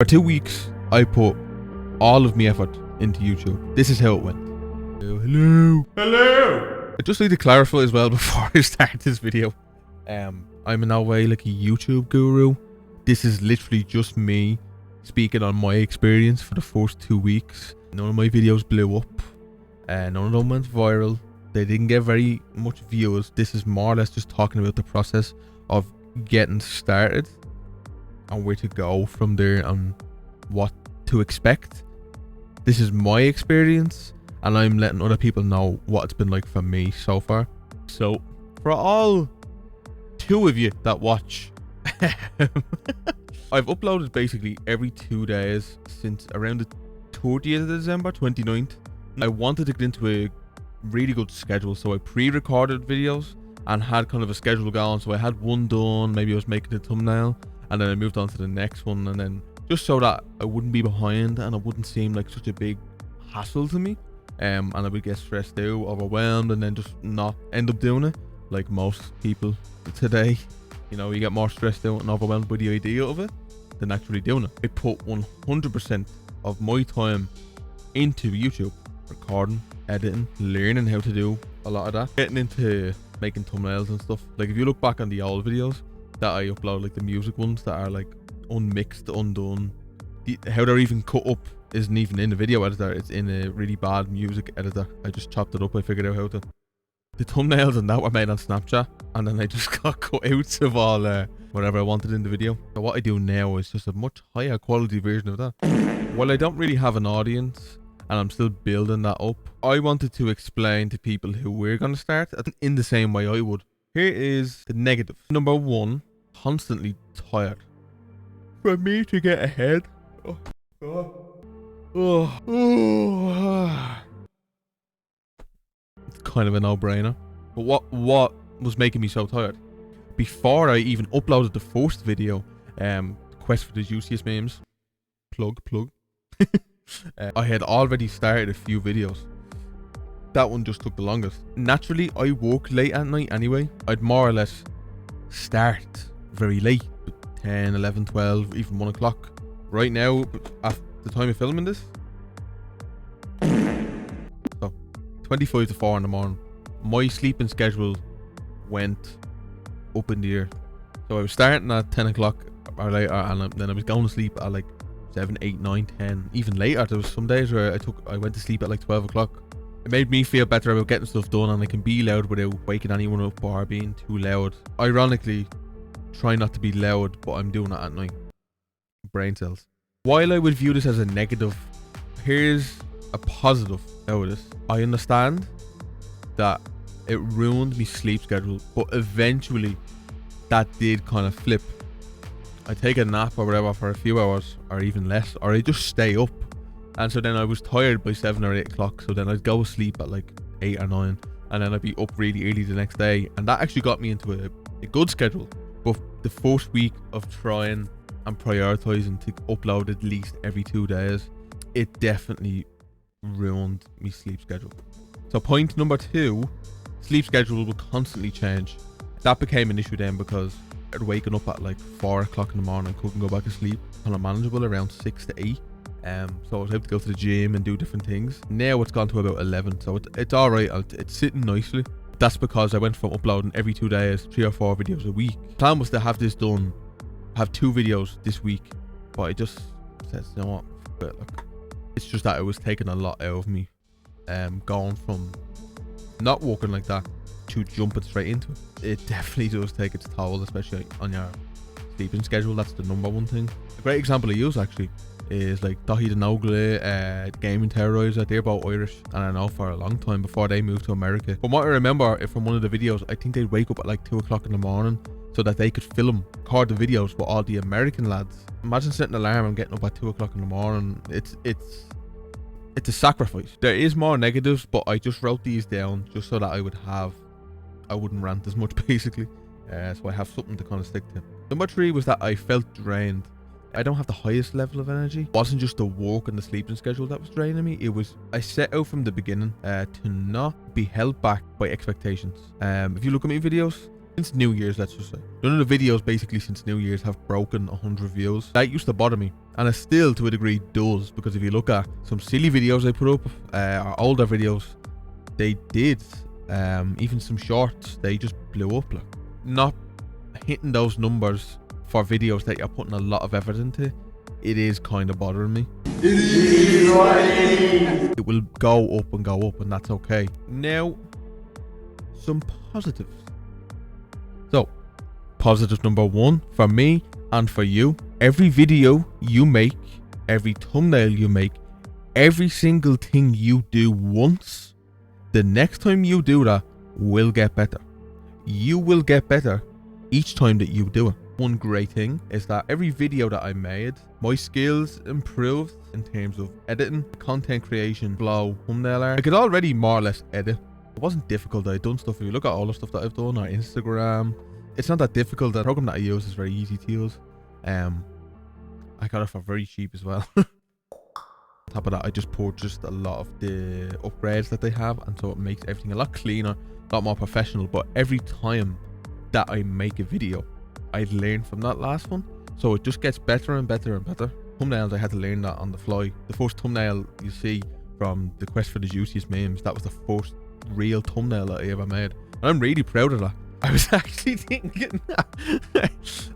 For 2 weeks, I put all of my effort into YouTube. This is how it went. Hello. I just need to clarify as well before I start this video. I'm in no way like a YouTube guru. This is literally just me speaking on my experience for the first 2 weeks. None of my videos blew up. None of them went viral. They didn't get very much views. This is more or less just talking about the process of getting started and where to go from there and what to expect. This is my experience, and I'm letting other people know what it's been like for me so far. So for all 2 of you that watch, I've uploaded basically every 2 days since around the 30th of December, 29th. I wanted to get into a really good schedule, so I pre-recorded videos and had kind of a schedule going. So I had one done, maybe I was making a thumbnail, and then I moved on to the next one, and then just so that I wouldn't be behind and it wouldn't seem like such a big hassle to me, and I would get stressed out, overwhelmed, and then just not end up doing it like most people today. You know, you get more stressed out and overwhelmed by the idea of it than actually doing it. I put 100% of my time into YouTube, recording, editing, learning how to do a lot of that, getting into making thumbnails and stuff. Like if you look back on the old videos that I upload, like the music ones that are like unmixed, undone, how they're even cut up isn't even in the video editor, it's in a really bad music editor. I just chopped it up. I figured out how to. The thumbnails and that were made on Snapchat, and then I just got cutouts of all whatever I wanted in the video. So what I do now is just a much higher quality version of that. While I don't really have an audience and I'm still building that up, I wanted to explain to people who we're going to start in the same way I would. Here is the negative. Number 1, constantly tired. For me to get ahead, it's kind of a no-brainer. But what was making me so tired? Before I even uploaded the first video, Quest for the Juiciest Memes, plug. I had already started a few videos. That one just took the longest. Naturally, I work late at night anyway. I'd more or less start very late, 10, 11, 12, even 1 o'clock. Right now, at the time of filming this, so 25 to 4 in the morning. My sleeping schedule went up in the air. So I was starting at 10 o'clock or later, and then I was going to sleep at like 7, 8, 9, 10, even later. There was some days where I went to sleep at like 12 o'clock. It made me feel better about getting stuff done, and I can be loud without waking anyone up or being too loud. Ironically, try not to be loud, but I'm doing it at night. Brain cells. While I would view this as a negative, here's a positive out of this. I understand that it ruined my sleep schedule, but eventually that did kind of flip. I take a nap or whatever for a few hours or even less, or I just stay up, and so then I was tired by 7 or 8 o'clock, so then I'd go to sleep at like 8 or 9, and then I'd be up really early the next day, and that actually got me into a good schedule. But the first week of trying and prioritizing to upload at least every 2 days, it definitely ruined my sleep schedule. So point number 2, sleep schedule will constantly change. That became an issue then because I'd waking up at like 4 o'clock in the morning, couldn't go back to sleep, kind of manageable around 6 to 8. So I was able to go to the gym and do different things. Now it's gone to about 11, so it's all right. It's sitting nicely. That's because I went from uploading every 2 days, 3 or 4 videos a week. The plan was to have this done, have 2 videos this week, but I just said, you know what, look, it's just that it was taking a lot out of me, going from not working like that to jumping straight into it. It definitely does take its toll, especially on your sleeping schedule. That's the number 1 thing. A great example I use actually is like Dahi the Nogle, Gaming Terrorizer. They're both Irish, and I know for a long time before they moved to America. From what I remember from one of the videos, I think they'd wake up at like 2 o'clock in the morning so that they could record the videos with all the American lads. Imagine setting an alarm and getting up at 2 o'clock in the morning. It's a sacrifice. There is more negatives, but I just wrote these down just so that I wouldn't rant as much basically. So I have something to kind of stick to. Number 3 was that I felt drained. I don't have the highest level of energy. It wasn't just the work and the sleeping schedule that was draining me. It was, I set out from the beginning to not be held back by expectations. If you look at my videos, since New Year's, let's just say. None of the videos basically since New Year's have broken 100 views. That used to bother me, and it still to a degree does, because if you look at some silly videos I put up, or older videos, they did, even some shorts, they just blew up. Like, not hitting those numbers for videos that you're putting a lot of effort into, it is kind of bothering me. It will go up, and that's okay. Now, some positives. So, positive number 1 for me and for you: every video you make, every thumbnail you make, every single thing you do once, the next time you do that will get better. You will get better each time that you do it. One great thing is that every video that I made, my skills improved in terms of editing, content creation, flow, thumbnail art. I could already more or less edit. It wasn't difficult. I've done stuff. If you look at all the stuff that I've done on Instagram, it's not that difficult. The program that I use is very easy to use. I got it for very cheap as well. On top of that, I just purchased a lot of the upgrades that they have, and so it makes everything a lot cleaner, a lot more professional. But every time that I make a video, I learn from that last one, so it just gets better and better and better. Thumbnails, I had to learn that on the fly. The first thumbnail you see from the Quest for the Juiciest Memes, that was the first real thumbnail that I ever made, and I'm really proud of that. I was actually thinking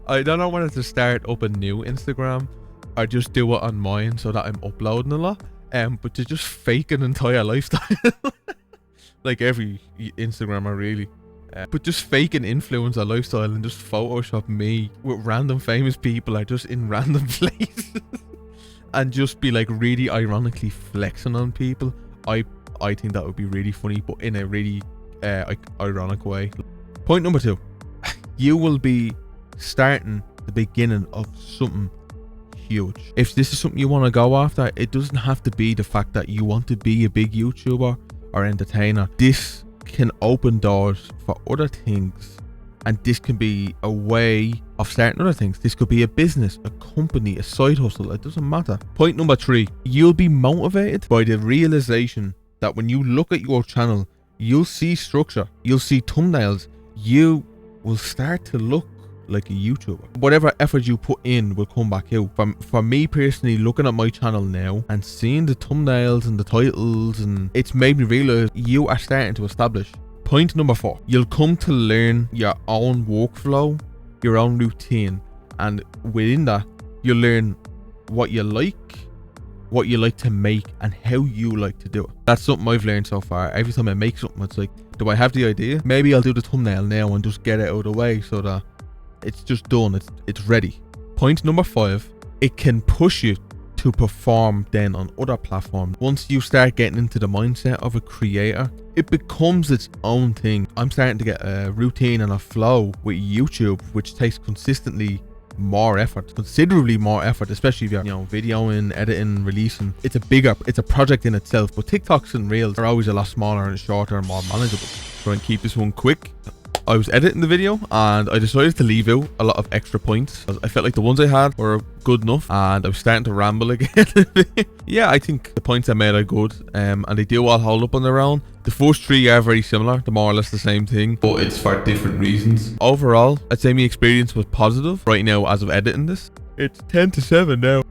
I don't know whether to start up a new Instagram or just do it on mine so that I'm uploading a lot, but to just fake an entire lifestyle like every Instagrammer really. But just fake an influencer lifestyle and just Photoshop me with random famous people or just in random places and just be like really ironically flexing on people. I think that would be really funny, but in a really ironic way. Point number 2, you will be starting the beginning of something huge. If this is something you want to go after, it doesn't have to be the fact that you want to be a big YouTuber or entertainer. This can open doors for other things, and this can be a way of starting other things. This could be a business, a company, a side hustle, it doesn't matter. Point number 3, you'll be motivated by the realization that when you look at your channel, you'll see structure, you'll see thumbnails, you will start to look like a YouTuber. Whatever effort you put in will come back out. For me personally, looking at my channel now and seeing the thumbnails and the titles, and it's made me realize you are starting to establish. Point number 4, you'll come to learn your own workflow, your own routine, and within that you'll learn what you like to make and how you like to do it. That's something I've learned so far. Every time I make something, it's like, do I have the idea? Maybe I'll do the thumbnail now and just get it out of the way so that it's just done, it's ready. Point number 5, it can push you to perform then on other platforms. Once you start getting into the mindset of a creator, it becomes its own thing. I'm starting to get a routine and a flow with YouTube, which takes consistently more effort, considerably more effort, especially if you're, videoing, editing, releasing. It's a project in itself, but TikToks and Reels are always a lot smaller and shorter and more manageable. Try and keep this one quick. I was editing the video and I decided to leave out a lot of extra points. I felt like the ones I had were good enough and I was starting to ramble again. Yeah, I think the points I made are good, and they do all hold up on their own. The first 3 are very similar, they're more or less the same thing, but it's for different reasons. Overall, I'd say my experience was positive right now as of editing this. It's 10-7 now.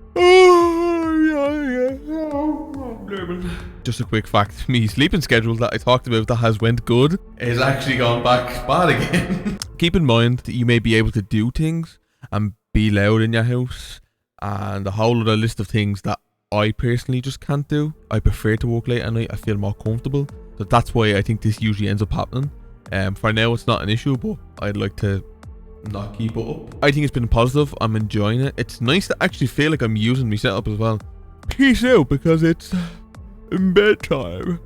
Just a quick fact, me sleeping schedule that I talked about that has went good is actually gone back bad again. Keep in mind that you may be able to do things and be loud in your house and a whole other list of things that I personally just can't do. I prefer to work late at night, I feel more comfortable. So that's why I think this usually ends up happening. For now it's not an issue, but I'd like to not keep it up. I think it's been positive, I'm enjoying it. It's nice to actually feel like I'm using my setup as well. Peace out, because it's bedtime.